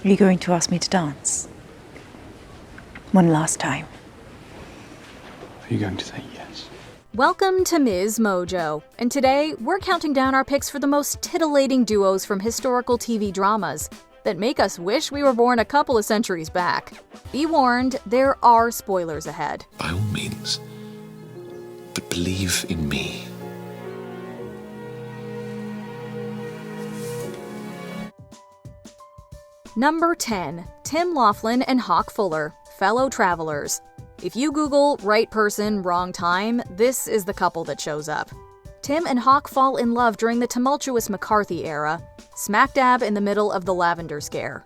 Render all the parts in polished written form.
Are you going to ask me to dance? One last time. Are you going to say yes? Welcome to MsMojo, and today we're counting down our picks for the most titillating duos from historical TV dramas that make us wish we were born a couple of centuries back. Be warned, there are spoilers ahead. By all means, but believe in me. Number 10. Tim Laughlin and Hawk Fuller, fellow travelers. If you Google right person, wrong time, this is the couple that shows up. Tim and Hawk fall in love during the tumultuous McCarthy era, smack dab in the middle of the Lavender Scare.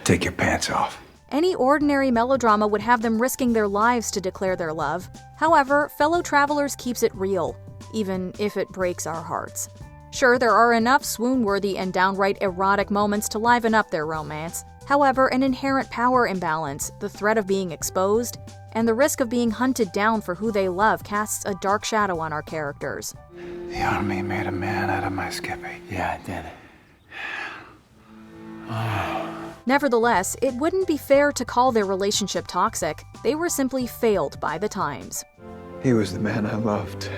Take your pants off. Any ordinary melodrama would have them risking their lives to declare their love. However, Fellow Travelers keeps it real, even if it breaks our hearts. Sure, there are enough swoon-worthy and downright erotic moments to liven up their romance. However, an inherent power imbalance, the threat of being exposed, and the risk of being hunted down for who they love casts a dark shadow on our characters. The army made a man out of my Skippy. Yeah, it did. Nevertheless, it wouldn't be fair to call their relationship toxic. They were simply failed by the times. He was the man I loved.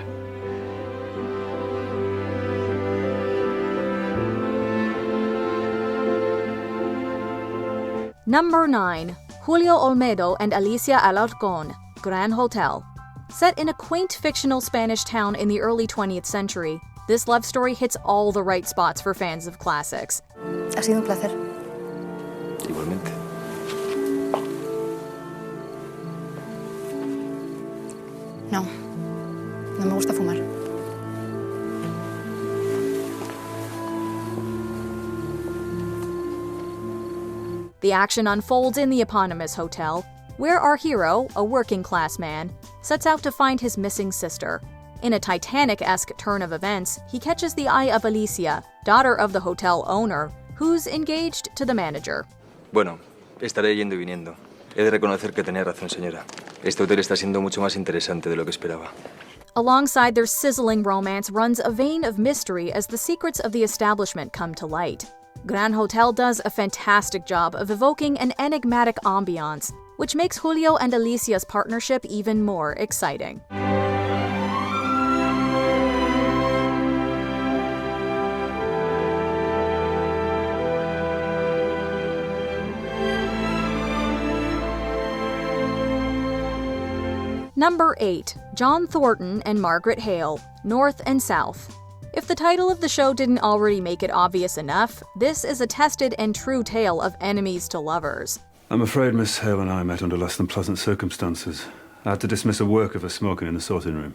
Number 9. Julio Olmedo and Alicia Alarcón, Gran Hotel. Set in a quaint fictional Spanish town in the early 20th century, this love story hits all the right spots for fans of classics. Ha sido un placer. Igualmente. No, no me gusta fumar. The action unfolds in the eponymous hotel, where our hero, a working-class man, sets out to find his missing sister. In a Titanic-esque turn of events, he catches the eye of Alicia, daughter of the hotel owner, who's engaged to the manager. Bueno, estaré yendo y viniendo. He de reconocer que tenía razón, señora. Este hotel está siendo mucho más interesante de lo que esperaba. Alongside their sizzling romance runs a vein of mystery as the secrets of the establishment come to light. Gran Hotel does a fantastic job of evoking an enigmatic ambiance, which makes Julio and Alicia's partnership even more exciting. Number 8. John Thornton and Margaret Hale, North and South. If the title of the show didn't already make it obvious enough, this is a tested and true tale of enemies to lovers. I'm afraid Miss Hale and I met under less than pleasant circumstances. I had to dismiss a worker for smoking in the sorting room.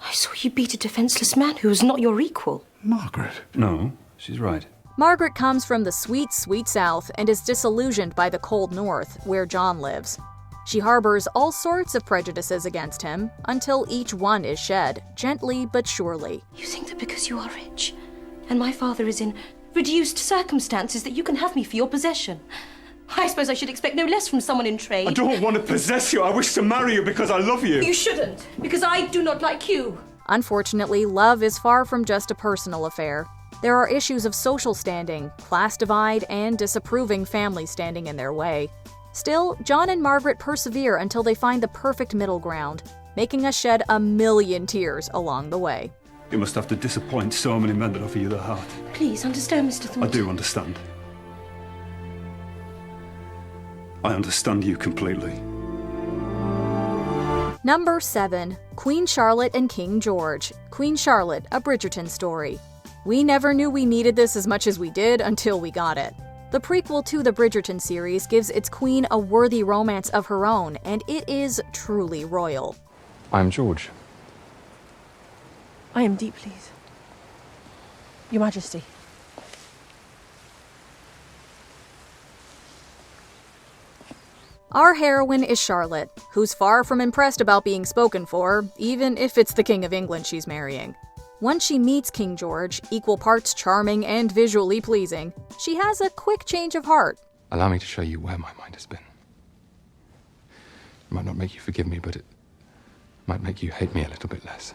I saw you beat a defenseless man who was not your equal. Margaret. No, she's right. Margaret comes from the sweet, sweet South and is disillusioned by the cold North, where John lives. She harbors all sorts of prejudices against him, until each one is shed, gently but surely. You think that because you are rich, and my father is in reduced circumstances, that you can have me for your possession? I suppose I should expect no less from someone in trade. I don't want to possess you. I wish to marry you because I love you. You shouldn't, because I do not like you. Unfortunately, love is far from just a personal affair. There are issues of social standing, class divide, and disapproving family standing in their way. Still, John and Margaret persevere until they find the perfect middle ground, making us shed a million tears along the way. You must have to disappoint so many men that offer you their heart. Please understand, Mr. Thornton. I do understand. I understand you completely. Number 7. Queen Charlotte and King George, Queen Charlotte, a Bridgerton story. We never knew we needed this as much as we did until we got it. The prequel to the Bridgerton series gives its queen a worthy romance of her own, and it is truly royal. I'm George. I am deep, please. Your Majesty. Our heroine is Charlotte, who's far from impressed about being spoken for, even if it's the King of England she's marrying. Once she meets King George, equal parts charming and visually pleasing, she has a quick change of heart. Allow me to show you where my mind has been. It might not make you forgive me, but it might make you hate me a little bit less.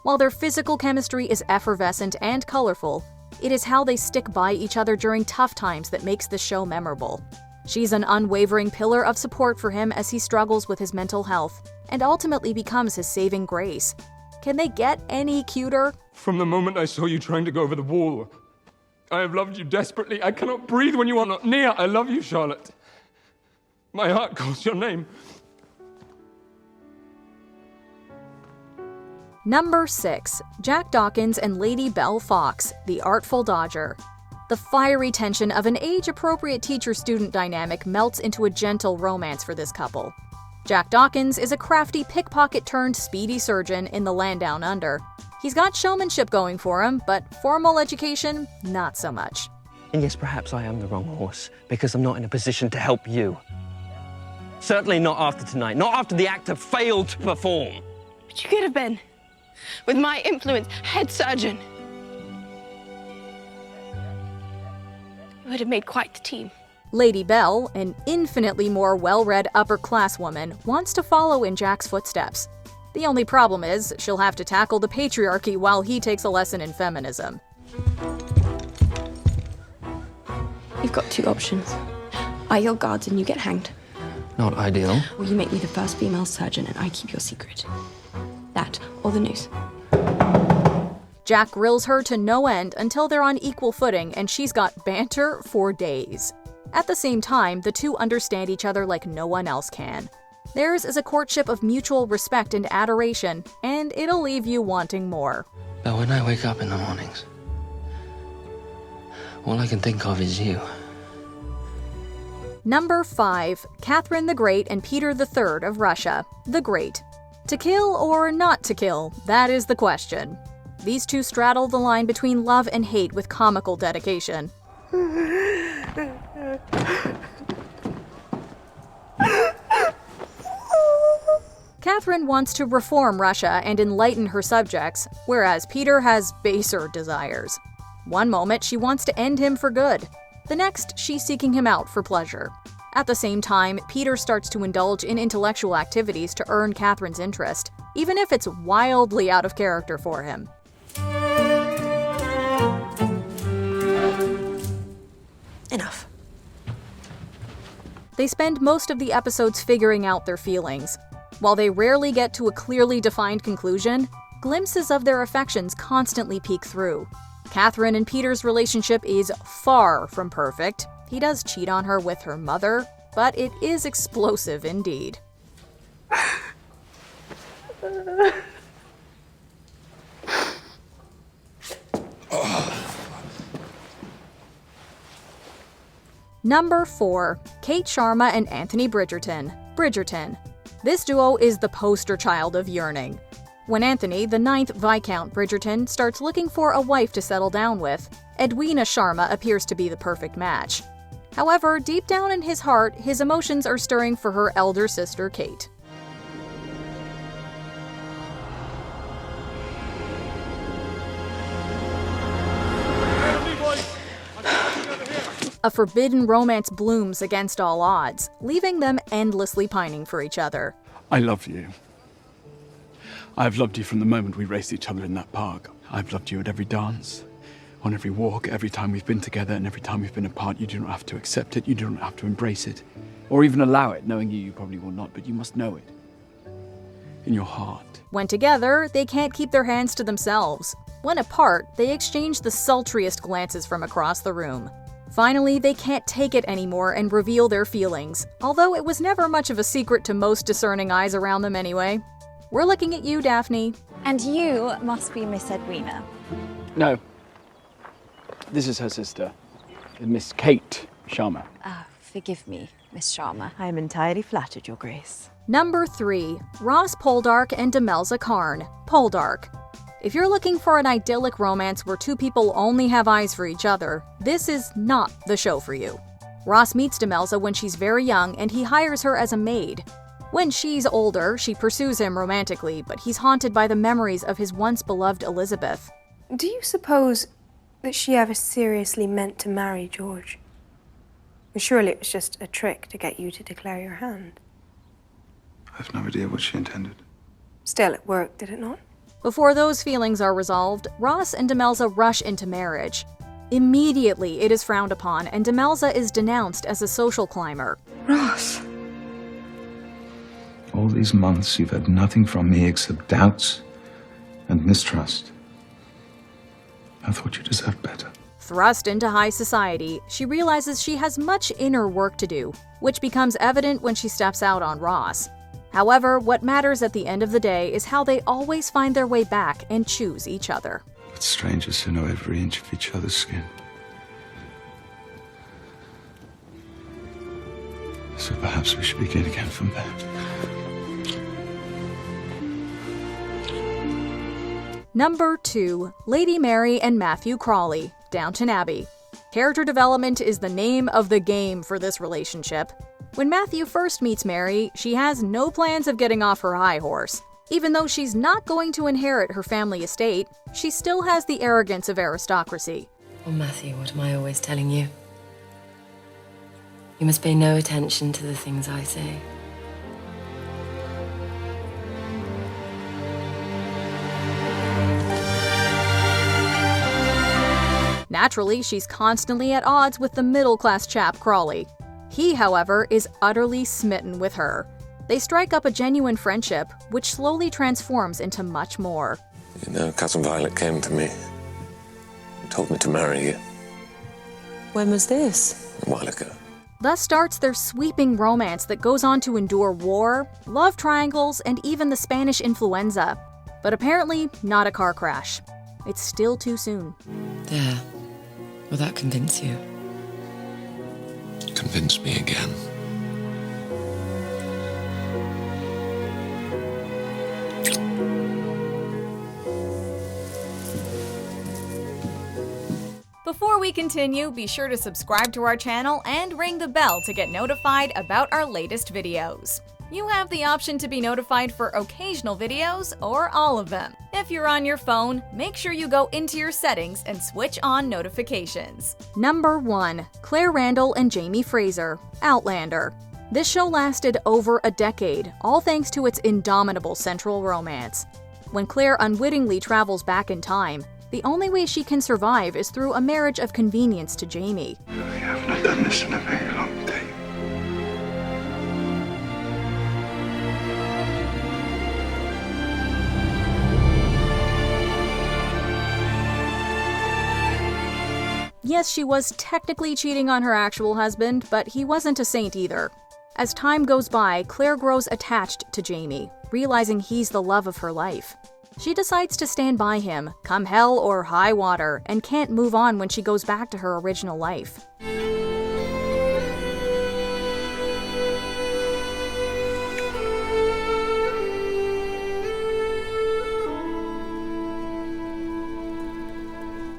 While their physical chemistry is effervescent and colorful, it is how they stick by each other during tough times that makes the show memorable. She's an unwavering pillar of support for him as he struggles with his mental health, and ultimately becomes his saving grace. Can they get any cuter? From the moment I saw you trying to go over the wall, I have loved you desperately. I cannot breathe when you are not near. I love you, Charlotte. My heart calls your name. Number 6. Jack Dawkins and Lady Belle Fox, the Artful Dodger. The fiery tension of an age-appropriate teacher-student dynamic melts into a gentle romance for this couple. Jack Dawkins is a crafty pickpocket-turned-speedy surgeon in the land down under. He's got showmanship going for him, but formal education, not so much. And yes, perhaps I am the wrong horse, because I'm not in a position to help you. Certainly not after tonight, not after the actor failed to perform. But you could have been. With my influence, head surgeon. You would have made quite the team. Lady Belle, an infinitely more well-read upper-class woman, wants to follow in Jack's footsteps. The only problem is, she'll have to tackle the patriarchy while he takes a lesson in feminism. You've got two options. I yell guards and you get hanged. Not ideal. Or you make me the first female surgeon and I keep your secret. That, or the news. Jack grills her to no end until they're on equal footing and she's got banter for days. At the same time, the two understand each other like no one else can. Theirs is a courtship of mutual respect and adoration, and it'll leave you wanting more. But when I wake up in the mornings, all I can think of is you. Number 5. Catherine the Great and Peter III of Russia, the Great. To kill or not to kill, that is the question. These two straddle the line between love and hate with comical dedication. Catherine wants to reform Russia and enlighten her subjects, whereas Peter has baser desires. One moment she wants to end him for good. The next, she's seeking him out for pleasure. At the same time, Peter starts to indulge in intellectual activities to earn Catherine's interest, even if it's wildly out of character for him. Enough. They spend most of the episodes figuring out their feelings. While they rarely get to a clearly defined conclusion, glimpses of their affections constantly peek through. Catherine and Peter's relationship is far from perfect. He does cheat on her with her mother, but it is explosive indeed. Number 4. Kate Sharma and Anthony Bridgerton, Bridgerton. This duo is the poster child of yearning. When Anthony, the 9th Viscount Bridgerton, starts looking for a wife to settle down with, Edwina Sharma appears to be the perfect match. However, deep down in his heart, his emotions are stirring for her elder sister, Kate. A forbidden romance blooms against all odds, leaving them endlessly pining for each other. I love you. I've loved you from the moment we raced each other in that park. I've loved you at every dance, on every walk, every time we've been together and every time we've been apart. You do not have to accept it, you do not have to embrace it, or even allow it, knowing you probably will not, but you must know it. In your heart. When together, they can't keep their hands to themselves. When apart, they exchange the sultriest glances from across the room. Finally, they can't take it anymore and reveal their feelings, although it was never much of a secret to most discerning eyes around them anyway. We're looking at you, Daphne. And you must be Miss Edwina. No. This is her sister, Miss Kate Sharma. Forgive me, Miss Sharma. I am entirely flattered, Your Grace. Number 3. Ross Poldark and Demelza Karn, Poldark. If you're looking for an idyllic romance where two people only have eyes for each other, this is not the show for you. Ross meets Demelza when she's very young and he hires her as a maid. When she's older, she pursues him romantically, but he's haunted by the memories of his once beloved Elizabeth. Do you suppose that she ever seriously meant to marry George? Surely it was just a trick to get you to declare your hand. I have no idea what she intended. Still, it worked, did it not? Before those feelings are resolved, Ross and Demelza rush into marriage. Immediately, it is frowned upon, and Demelza is denounced as a social climber. Ross. All these months, you've had nothing from me except doubts and mistrust. I thought you deserved better. Thrust into high society, she realizes she has much inner work to do, which becomes evident when she steps out on Ross. However, what matters at the end of the day is how they always find their way back and choose each other. But strangers who know every inch of each other's skin. So perhaps we should begin again from there. Number 2. Lady Mary and Matthew Crawley, Downton Abbey. Character development is the name of the game for this relationship. When Matthew first meets Mary, she has no plans of getting off her high horse. Even though she's not going to inherit her family estate, she still has the arrogance of aristocracy. Oh, Matthew, what am I always telling you? You must pay no attention to the things I say. Naturally, she's constantly at odds with the middle-class chap Crawley. He, however, is utterly smitten with her. They strike up a genuine friendship, which slowly transforms into much more. You know, Cousin Violet came to me and told me to marry you When was this? a while ago. Thus starts their sweeping romance that goes on to endure war, love triangles, and even the Spanish influenza. But apparently, not a car crash. It's still too soon. There. Will that convince you? Convince me again. Before we continue, be sure to subscribe to our channel and ring the bell to get notified about our latest videos. You have the option to be notified for occasional videos or all of them. If you're on your phone, make sure you go into your settings and switch on notifications. Number 1. Claire Randall and Jamie Fraser, Outlander. This show lasted over a decade, all thanks to its indomitable central romance. When Claire unwittingly travels back in time, the only way she can survive is through a marriage of convenience to Jamie. I have not done this in a very long time. Yes, she was technically cheating on her actual husband, but he wasn't a saint either. As time goes by, Claire grows attached to Jamie, realizing he's the love of her life. She decides to stand by him, come hell or high water, and can't move on when she goes back to her original life.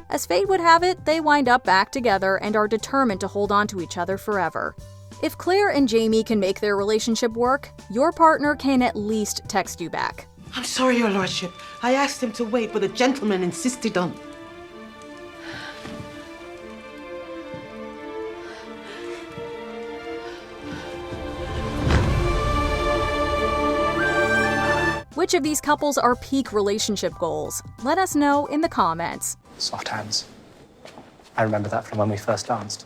As fate would have it, they wind up back together and are determined to hold on to each other forever. If Claire and Jamie can make their relationship work, your partner can at least text you back. I'm sorry, Your Lordship. I asked him to wait, but the gentleman insisted on... Which of these couples are peak relationship goals? Let us know in the comments. Soft hands. I remember that from when we first danced.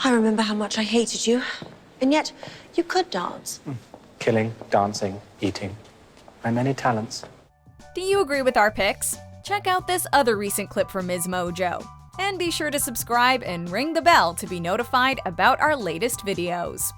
I remember how much I hated you, and yet you could dance. Killing, dancing, eating. My many talents. Do you agree with our picks? Check out this other recent clip from MsMojo. And be sure to subscribe and ring the bell to be notified about our latest videos.